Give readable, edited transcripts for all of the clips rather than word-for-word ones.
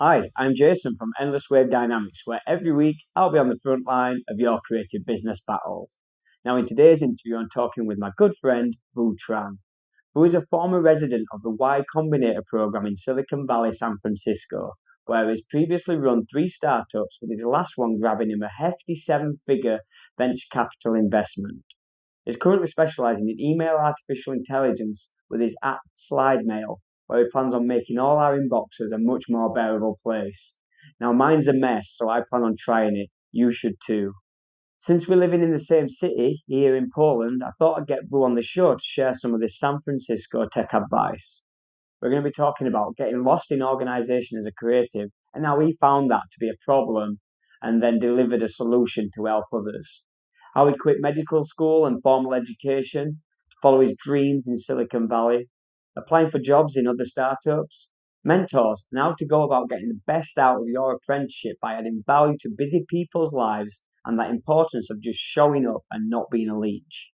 Hi, I'm Jason from Endless Wave Dynamics, where every week I'll be on the front line of your creative business battles. Now, in today's interview, I'm talking with my good friend, Tran, who is a former resident of the Y Combinator program in Silicon Valley, San Francisco, where he's previously run 3 startups, with his last one grabbing him a hefty 7-figure venture capital investment. He's currently specializing in email artificial intelligence with his app SlideMail, where he plans on making all our inboxes a much more bearable place. Now, mine's a mess, so I plan on trying it. You should too. Since we're living in the same city here in Poland, I thought I'd get Boo on the show to share some of this San Francisco tech advice. We're going to be talking about getting lost in organization as a creative and how he found that to be a problem and then delivered a solution to help others. How he quit medical school and formal education to follow his dreams in Silicon Valley, applying for jobs in other startups, mentors, and how to go about getting the best out of your apprenticeship by adding value to busy people's lives, and that importance of just showing up and not being a leech.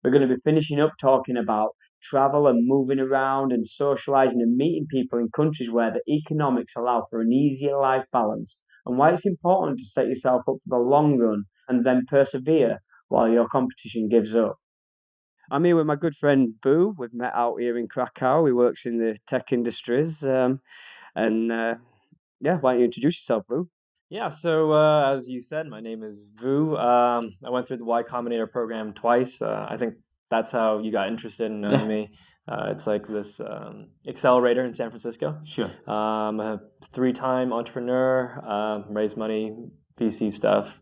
We're going to be finishing up talking about travel and moving around and socializing and meeting people in countries where the economics allow for an easier life balance, and why it's important to set yourself up for the long run and then persevere while your competition gives up. I'm here with my good friend Boo. We've met out here in Krakow. He works in the tech industries. Yeah, why don't you introduce yourself, Boo? Yeah, so as you said, my name is Vu. I went through the Y Combinator program twice. I think that's how you got interested in knowing me. It's like this accelerator in San Francisco. Sure. A 3-time entrepreneur, raise money, VC stuff.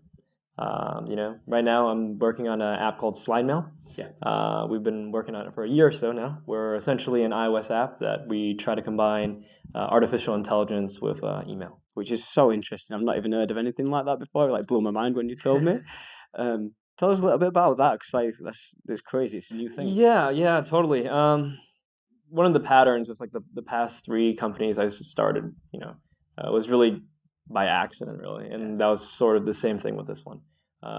Right now I'm working on an app called SlideMail. Yeah. We've been working on it for a year or so now. We're essentially an iOS app that we try to combine artificial intelligence with email. Which is so interesting. I've not even heard of anything like that before. It like blew my mind when you told me. Tell us a little bit about that, because that's crazy. It's a new thing. Yeah, totally. One of the patterns with like the past 3 companies I started, was really by accident, really, and that was sort of the same thing with this one.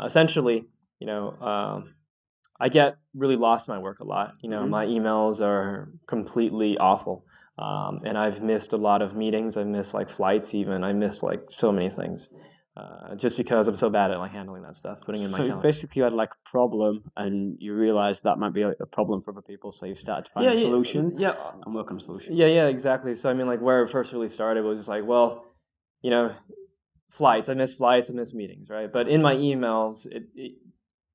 Essentially, I get really lost in my work a lot. My emails are completely awful, and I've missed a lot of meetings. I've missed like flights, even. I miss like so many things. Just because I'm so bad at like handling that stuff, putting in my calendar. So basically, you had like a problem, and you realized that might be a problem for other people. So you started to find a solution, and work on a solution. Yeah, exactly. So I mean, like where it first really started was just like, well, flights. I miss flights. I miss meetings, right? But in my emails,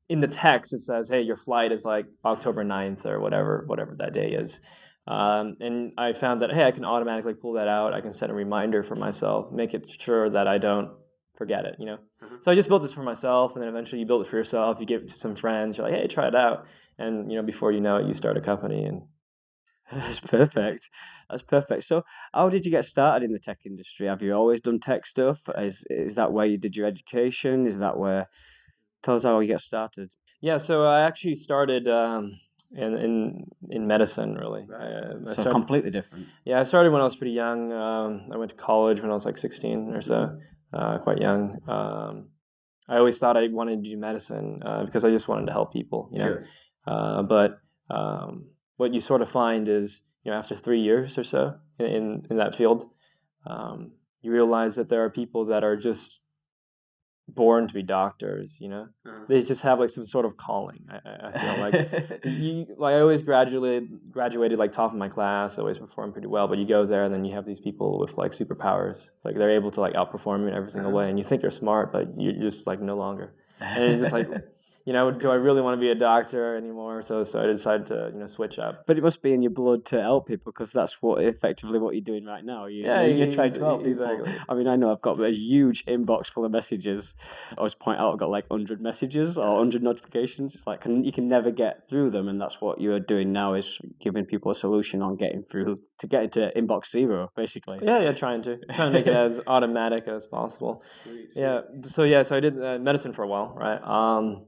in the text, it says, hey, your flight is like October 9th or whatever that day is. And I found that, hey, I can automatically pull that out. I can set a reminder for myself, make it sure that I don't forget it, So I just built this for myself, and then eventually you build it for yourself. You give it to some friends. You're like, hey, try it out. And, before you know it, you start a company. And That's perfect. So how did you get started in the tech industry? Have you always done tech stuff? Is that where you did your education? Tell us how you get started. Yeah, so I actually started in medicine, really. So completely different. Yeah, I started when I was pretty young. I went to college when I was like 16 or so, quite young. I always thought I wanted to do medicine because I just wanted to help people, Sure. But what you sort of find is, after 3 years or so in that field, you realize that there are people that are just born to be doctors, They just have like some sort of calling. I feel like I always graduated like top of my class, always performed pretty well, but you go there and then you have these people with like superpowers, like they're able to like outperform you in every single way, and you think you're smart, but you're just like no longer, and it's just like do I really want to be a doctor anymore? So I decided to switch up. But it must be in your blood to help people, because that's effectively what you're doing right now. You're trying to help exactly. people. I mean, I know I've got a huge inbox full of messages. I always point out I've got like 100 messages or 100 notifications. It's like you can never get through them, and that's what you're doing now, is giving people a solution on getting through to get into inbox zero, basically. Yeah, trying to make it as automatic as possible. Sweet. So I did medicine for a while, right?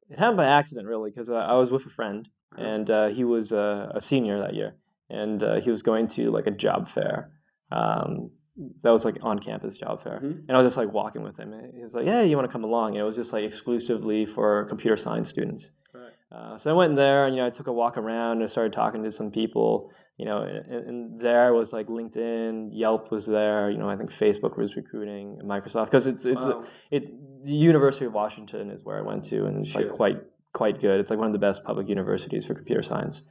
It happened by accident, really, because I was with a friend, and he was a senior that year, and he was going to like a job fair. That was like on-campus job fair, and I was just like walking with him. And he was like, "Yeah, you want to come along?" And it was just like exclusively for computer science students. Right. So I went in there, and I took a walk around and I started talking to some people. and there was like LinkedIn, Yelp was there. I think Facebook was recruiting, and Microsoft, because the University of Washington is where I went to, and it's like quite good. It's like one of the best public universities for computer science,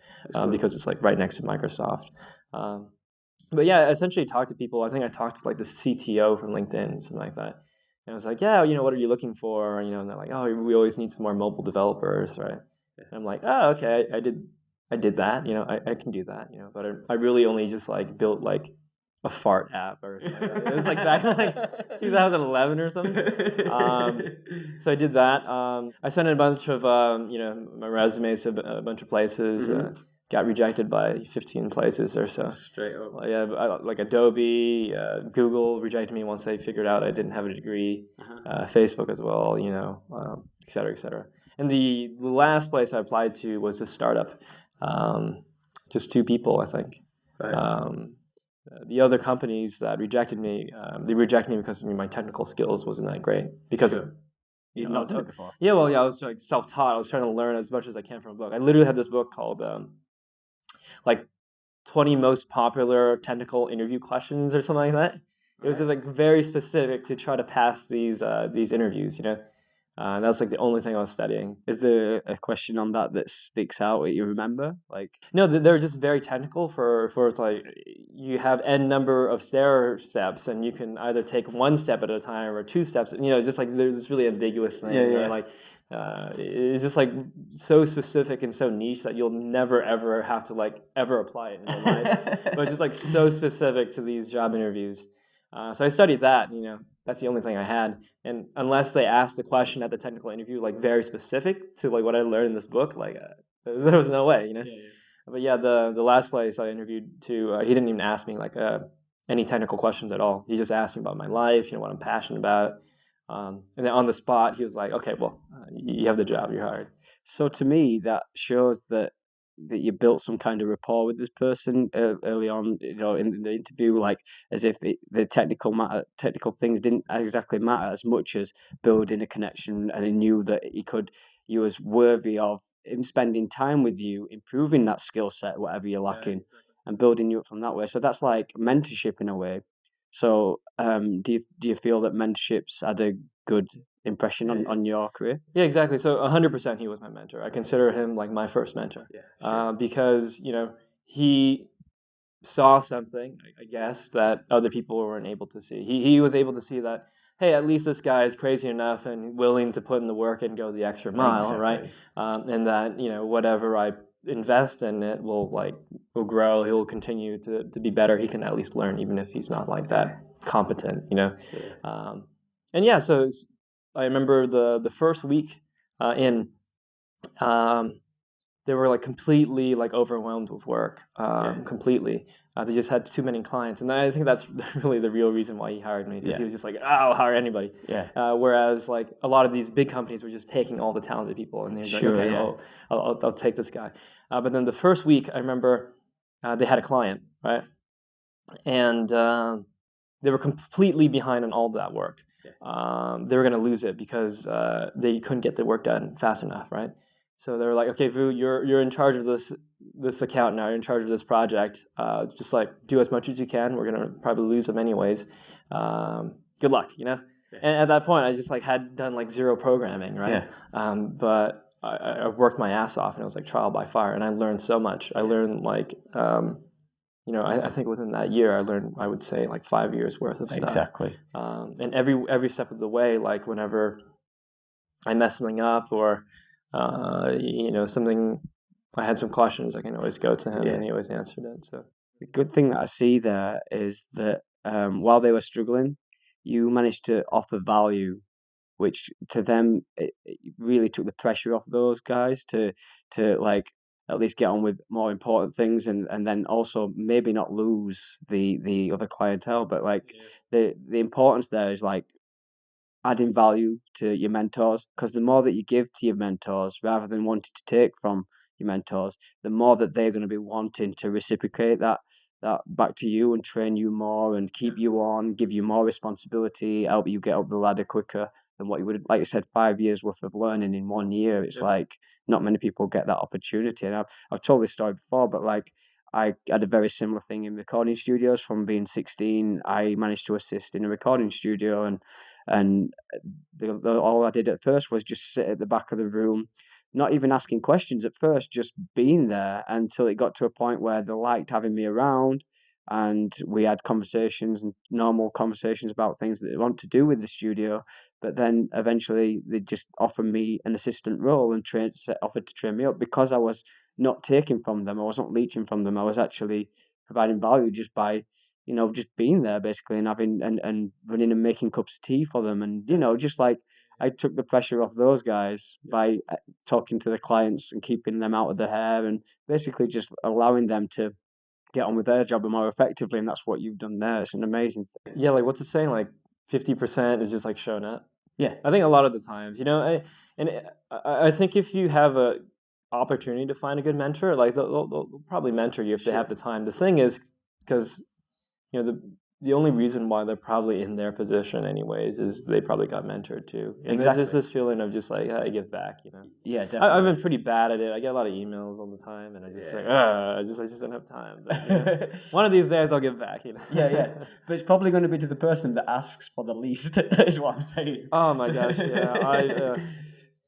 because it's like right next to Microsoft. But yeah, I essentially talked to people. I think I talked to like the CTO from LinkedIn, something like that. And I was like, yeah, what are you looking for? And they're like, oh, we always need some more mobile developers, right? And I'm like, oh, okay, I did that. I can do that. But I really only just like built like a fart app or something like that. It was like back in like 2011 or something. So I did that. I sent in a bunch of my resumes to a bunch of places. Got rejected by 15 places or so. Straight up. Yeah, like Adobe, Google rejected me once they figured out I didn't have a degree. Facebook as well, et cetera, et cetera. And the last place I applied to was a startup. Just 2 people, I think. Right. The other companies that rejected me, they rejected me because my technical skills wasn't that great. Because you'd not done it before. Yeah, well, yeah, I was like self-taught. I was trying to learn as much as I can from a book. I literally had this book called like 20 most popular technical interview questions or something like that. It was just like very specific to try to pass these interviews, that's like the only thing I was studying. Is there a question on that sticks out that you remember? Like, no, they're just very technical for it's like you have n number of stair steps, and you can either take 1 step at a time or 2 steps. Just like there's this really ambiguous thing. Like it's just like so specific and so niche that you'll never ever have to like ever apply it in your life. But it's just like so specific to these job interviews. So I studied that. That's the only thing I had. And unless they asked the question at the technical interview, like very specific to like what I learned in this book, like there was no way, But yeah, the last place I interviewed to, he didn't even ask me like any technical questions at all. He just asked me about my life, what I'm passionate about. And then on the spot, he was like, okay, well, you have the job, you're hired. So to me, that shows that you built some kind of rapport with this person early on, in the interview, like as if the technical things didn't exactly matter as much as building a connection, and he knew that you was worthy of him spending time with you, improving that skill set, whatever you're lacking, and building you up from that way. So that's like mentorship in a way. So do you feel that mentorships had a good impression on your career? Yeah, exactly. So 100% he was my mentor. I consider him like my first mentor. Because he saw something, I guess, that other people weren't able to see. He was able to see that, hey, at least this guy is crazy enough and willing to put in the work and go the extra mile, right? And that whatever I invest in it will grow. He'll continue to be better. He can at least learn, even if he's not like that competent, And yeah, so I remember the first week in, they were like completely like overwhelmed with work, completely. They just had too many clients, and I think that's really the real reason why he hired me, because he was just like, oh, I'll hire anybody. Whereas like a lot of these big companies were just taking all the talented people, and they're like, okay, I'll take this guy. But then the first week, I remember they had a client, right, and they were completely behind on all that work. They were going to lose it because they couldn't get the work done fast enough, right? So they were like, okay, Vu, you're in charge of this account now. You're in charge of this project. Just like do as much as you can. We're gonna probably lose them anyways. Good luck, And at that point, I just like had done like 0 programming, right? But I worked my ass off, and it was like trial by fire, and I learned so much. I learned like I think within that year, I learned, I would say, like 5 years worth of stuff. Exactly. And every step of the way, like whenever I messed something up or, something, I had some questions, I can always go to him, and he always answered it. So the good thing that I see there is that while they were struggling, you managed to offer value, which to them it really took the pressure off those guys to like at least get on with more important things, and then also maybe not lose the other clientele. But like the importance there is like adding value to your mentors, because the more that you give to your mentors rather than wanting to take from your mentors, the more that they're going to be wanting to reciprocate that back to you and train you more and keep you on, give you more responsibility, help you get up the ladder quicker than what you would, like you said, 5 years worth of learning in 1 year. It's like not many people get that opportunity. And I've told this story before, but like I had a very similar thing in recording studios. From being 16, I managed to assist in a recording studio, and all I did at first was just sit at the back of the room, not even asking questions at first, just being there until it got to a point where they liked having me around, and we had conversations and normal conversations about things that they want to do with the studio. But then eventually they just offered me an assistant role and offered to train me up because I was not taking from them. I wasn't leeching from them. I was actually providing value just by, just being there basically and having and running and making cups of tea for them. And, just like I took the pressure off those guys by talking to the clients and keeping them out of the hair and basically just allowing them to get on with their job more effectively. And that's what you've done there. It's an amazing thing. Yeah, like what's it saying? Like 50% is just like shown up. Yeah. I think a lot of the times, I think if you have a opportunity to find a good mentor, like they'll probably mentor you if they have the time. The thing is, because the only reason why they're probably in their position anyways is they probably got mentored too. And Exactly. there's just this feeling of just like, I give back, Yeah, definitely. I've been pretty bad at it. I get a lot of emails all the time, and I just I just don't have time. But one of these days I'll give back. Yeah. But it's probably going to be to the person that asks for the least, is what I'm saying. Oh my gosh, yeah.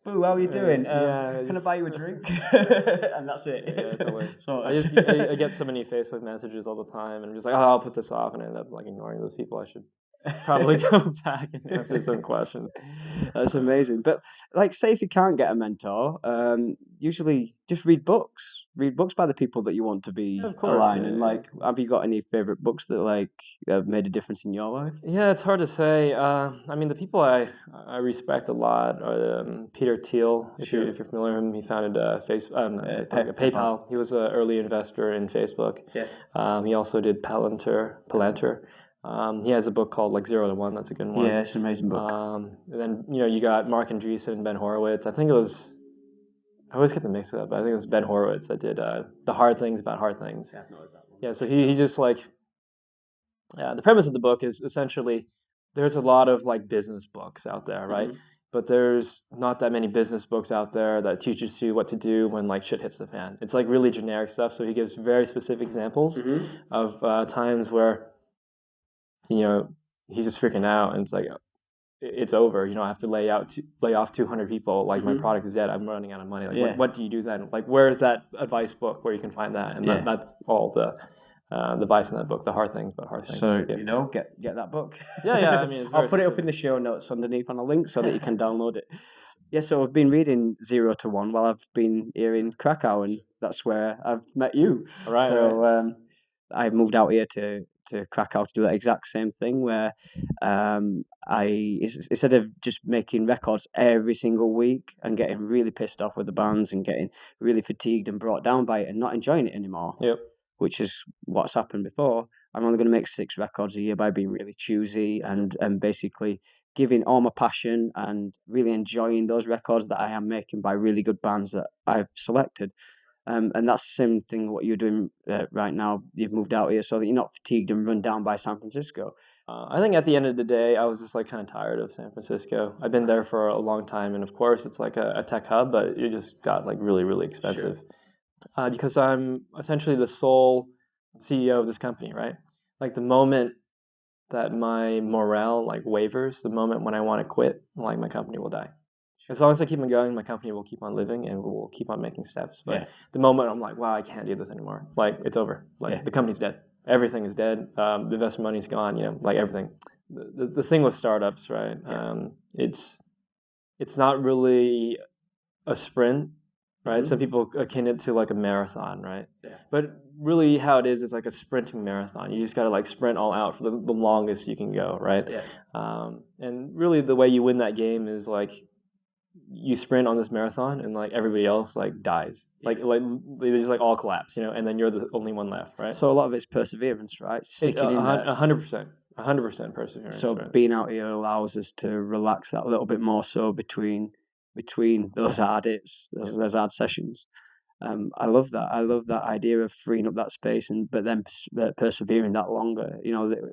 Boo, how are you doing? Can I buy you a drink? And that's it. Yeah, totally. So I get so many Facebook messages all the time, and I'm just like, I'll put this off, and I end up like ignoring those people. I should probably go back and answer some questions. That's amazing. But like, say if you can't get a mentor, usually just read books. Read books by the people that you want to be aligned. And like, have you got any favorite books that like have made a difference in your life? Yeah, it's hard to say. I mean, the people I respect a lot are Peter Thiel. If you're familiar with him, he founded PayPal. He was an early investor in Facebook. Yeah. He also did Palantir. He has a book called like 0 to 1. That's a good one. Yeah, it's an amazing book. And then you got Mark Andreessen and Ben Horowitz. I think it was. I always get them mixed up, but I think it was Ben Horowitz that did The Hard Things About Hard Things. Yeah, I've not heard that one. Yeah, so he just like. The premise of the book is essentially there's a lot of like business books out there, right? Mm-hmm. But there's not that many business books out there that teaches you what to do when like shit hits the fan. It's like really generic stuff. So he gives very specific examples of times where. He's just freaking out, and it's like, it's over. I have to lay off 200 people. Like my product is dead. I'm running out of money. Like, what do you do then? Like, where is that advice book where you can find that? And that's all the advice in that book. The Hard Things About Hard Things. So get that book. Yeah. I mean, I'll put it up in the show notes underneath on a link so that you can download it. Yeah. So I've been reading 0 to 1 while I've been here in Krakow, and that's where I've met you. Right. So I moved out here to Krakow to do that exact same thing where I instead of just making records every single week and getting really pissed off with the bands and getting really fatigued and brought down by it and not enjoying it anymore, which is what's happened before, I'm only going to make 6 records a year by being really choosy and basically giving all my passion and really enjoying those records that I am making by really good bands that I've selected. And that's the same thing what you're doing right now. You've moved out here so that you're not fatigued and run down by San Francisco. I think at the end of the day, I was just like kind of tired of San Francisco. I've been there for a long time, and of course, it's like a tech hub, but it just got like really, really expensive. Because I'm essentially the sole CEO of this company, right? Like the moment that my morale like wavers, the moment when I want to quit, like my company will die. As long as I keep on going, my company will keep on living and we'll keep on making steps. But the moment I'm like, wow, I can't do this anymore. Like, it's over. Like, the company's dead. Everything is dead. The investment money's gone, like everything. The thing with startups, right? It's not really a sprint, right? Some people akin it to like a marathon, right? Yeah. But really how it is like a sprinting marathon. You just got to like sprint all out for the longest you can go, right? Yeah. And really the way you win that game is like, you sprint on this marathon and like everybody else like dies, like they just like all collapse, and then you're the only one left, right? So a lot of it's perseverance, right? Sticking in there. 100% perseverance. So being out here allows us to relax that a little bit more so between those hard hits, those hard sessions. I love that. I love that idea of freeing up that space but then persevering that longer.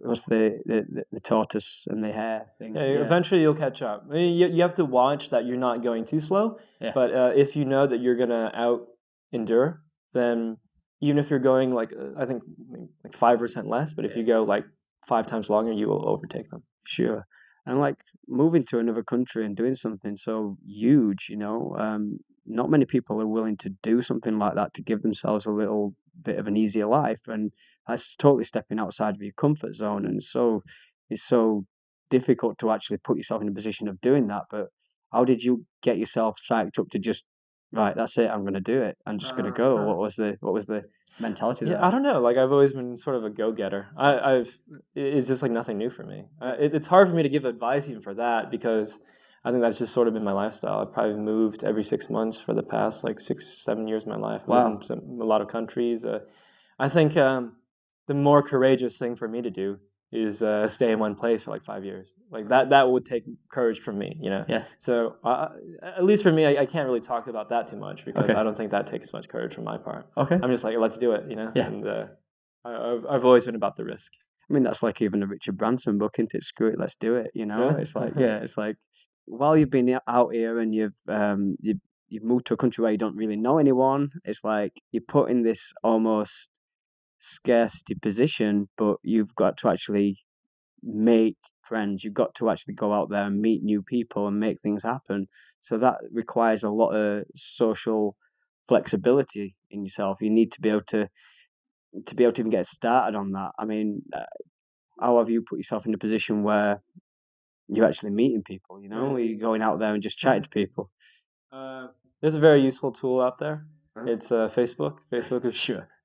What's the tortoise and the hare thing? Yeah, eventually you'll catch up. I mean, you have to watch that you're not going too slow. Yeah. But if you know that you're gonna out endure, then even if you're going like I think like 5% less, but if you go like 5 times longer, you will overtake them. Sure. And like moving to another country and doing something so huge, not many people are willing to do something like that to give themselves a little bit of an easier life. And that's totally stepping outside of your comfort zone. And so it's so difficult to actually put yourself in a position of doing that. But how did you get yourself psyched up to just, right, that's it, I'm going to do it. I'm just going to go. What was the mentality Yeah, there? I don't know. Like I've always been sort of a go-getter. It's just like nothing new for me. It's hard for me to give advice even for that because I think that's just sort of been my lifestyle. I've probably moved every 6 months for the past like 6, 7 years of my life. I've lived in a lot of countries. I think the more courageous thing for me to do is stay in one place for like 5 years. Like that would take courage from me, you know? Yeah. So at least for me, I can't really talk about that too much because Okay. I don't think that takes much courage from my part. Okay. I'm just like, let's do it, you know? Yeah. And I've always been about the risk. I mean, that's like even a Richard Branson book, isn't it? Screw it, let's do it. Really? It's like, yeah, it's like while you've been out here and you've moved to a country where you don't really know anyone, it's like you're put in this almost scarcity position, but you've got to actually make friends. You've got to actually go out there and meet new people and make things happen. So that requires a lot of social flexibility in yourself. You need to be able to even get started on that. I mean, how have you put yourself in a position where you're actually meeting people? You're going out there and just chatting to people. There's a very useful tool out there. It's Facebook. Facebook is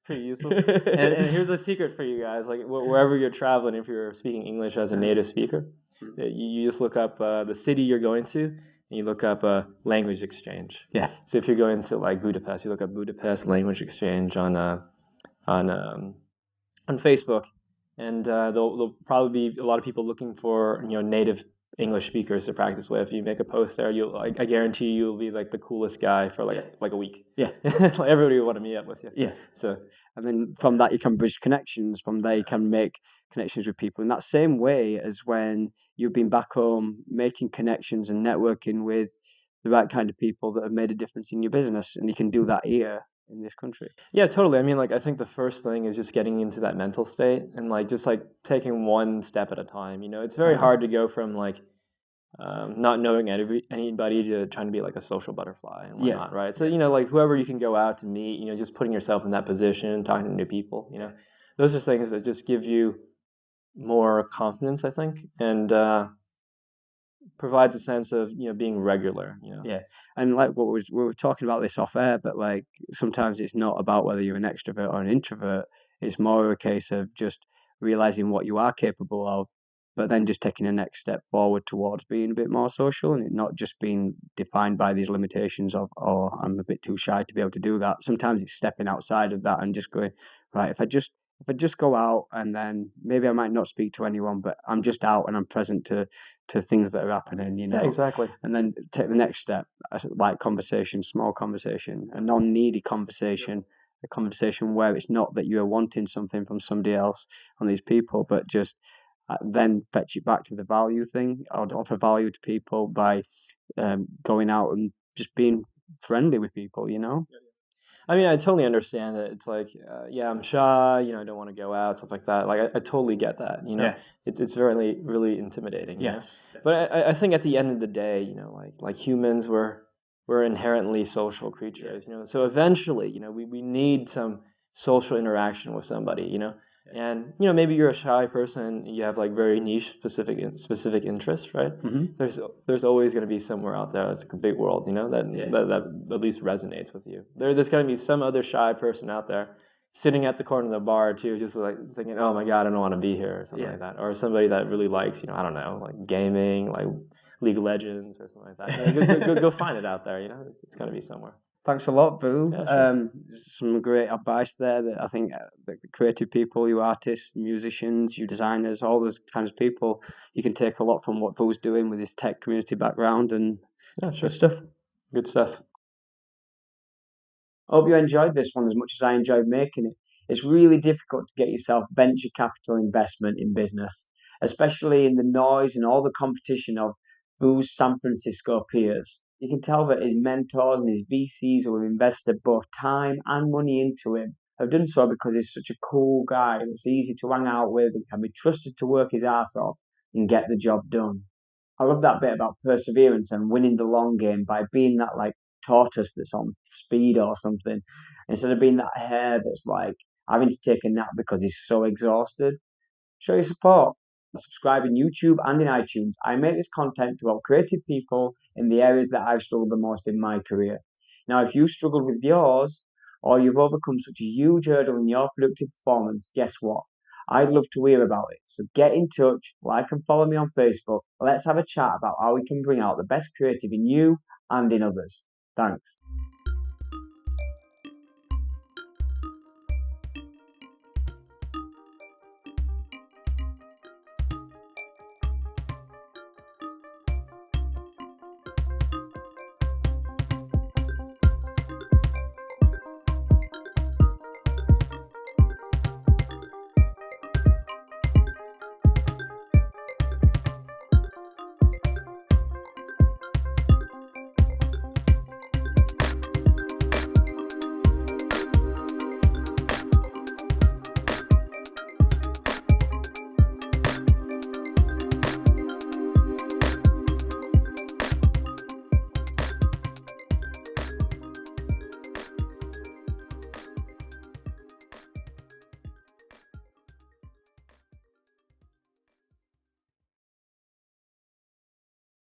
pretty useful. And here's a secret for you guys: like wherever you're traveling, if you're speaking English as a native speaker, you just look up the city you're going to, and you look up language exchange. Yeah. So if you're going to like Budapest, you look up Budapest language exchange on Facebook, and there'll probably be a lot of people looking for native English speakers to practice with. You make a post there, I guarantee you'll be like the coolest guy for like a week. Yeah. Like everybody will want to meet up with you. Yeah. So and then from that you can bridge connections. From there you can make connections with people in that same way as when you've been back home making connections and networking with the right kind of people that have made a difference in your business, and you can do that here in this country. Yeah, totally. I mean, like I think the first thing is just getting into that mental state and like just like taking one step at a time. It's very hard to go from like not knowing anybody to trying to be like a social butterfly and whatnot, right? So like whoever you can go out to meet, just putting yourself in that position, talking to new people, those are things that just give you more confidence, I think, and provides a sense of being regular. Yeah, and like we were talking about this off air, but like sometimes it's not about whether you're an extrovert or an introvert. It's more a case of just realizing what you are capable of, but then just taking a next step forward towards being a bit more social, and it not just being defined by these limitations of, oh, I'm a bit too shy to be able to do that. Sometimes it's stepping outside of that and just going, right, if I just go out and then maybe I might not speak to anyone, but I'm just out and I'm present to things that are happening, Yeah, exactly. And then take the next step, like conversation, small conversation, a non-needy conversation, a conversation where it's not that you're wanting something from somebody else on these people, but just then fetch it back to the value thing, or offer value to people by going out and just being friendly with people, I mean, I totally understand that it's like, yeah, I'm shy, I don't want to go out, stuff like that. Like, I totally get that, Yeah. It's really, really intimidating. Yes. But I think at the end of the day, like humans, we're inherently social creatures, So eventually, we need some social interaction with somebody, And maybe you're a shy person, you have like very niche specific interests, right? Mm-hmm. There's always going to be somewhere out there that's like a big world, that at least resonates with you. There's going to be some other shy person out there sitting at the corner of the bar too, just like thinking, oh my god, I don't want to be here or something like that, or somebody that really likes, I don't know, like gaming, like League of Legends or something like that. Go find it out there. It's going to be somewhere. Thanks a lot, Boo. Yeah, sure. Some great advice there that I think the creative people, you artists, musicians, you designers, all those kinds of people, you can take a lot from what Boo's doing with his tech community background and sure. Good stuff. Good stuff. Hope you enjoyed this one as much as I enjoyed making it. It's really difficult to get yourself venture capital investment in business, especially in the noise and all the competition of Boo's San Francisco peers. You can tell that his mentors and his VCs who have invested both time and money into him I've done so because he's such a cool guy that's easy to hang out with and can be trusted to work his ass off and get the job done. I love that bit about perseverance and winning the long game by being that like tortoise that's on speed or something, instead of being that hare that's like having to take a nap because he's so exhausted. Show your support. Subscribe in YouTube and in iTunes. I make this content to help creative people in the areas that I've struggled the most in my career. Now, if you struggled with yours, or you've overcome such a huge hurdle in your productive performance, guess what? I'd love to hear about it. So get in touch, like and follow me on Facebook. Let's have a chat about how we can bring out the best creative in you and in others. Thanks.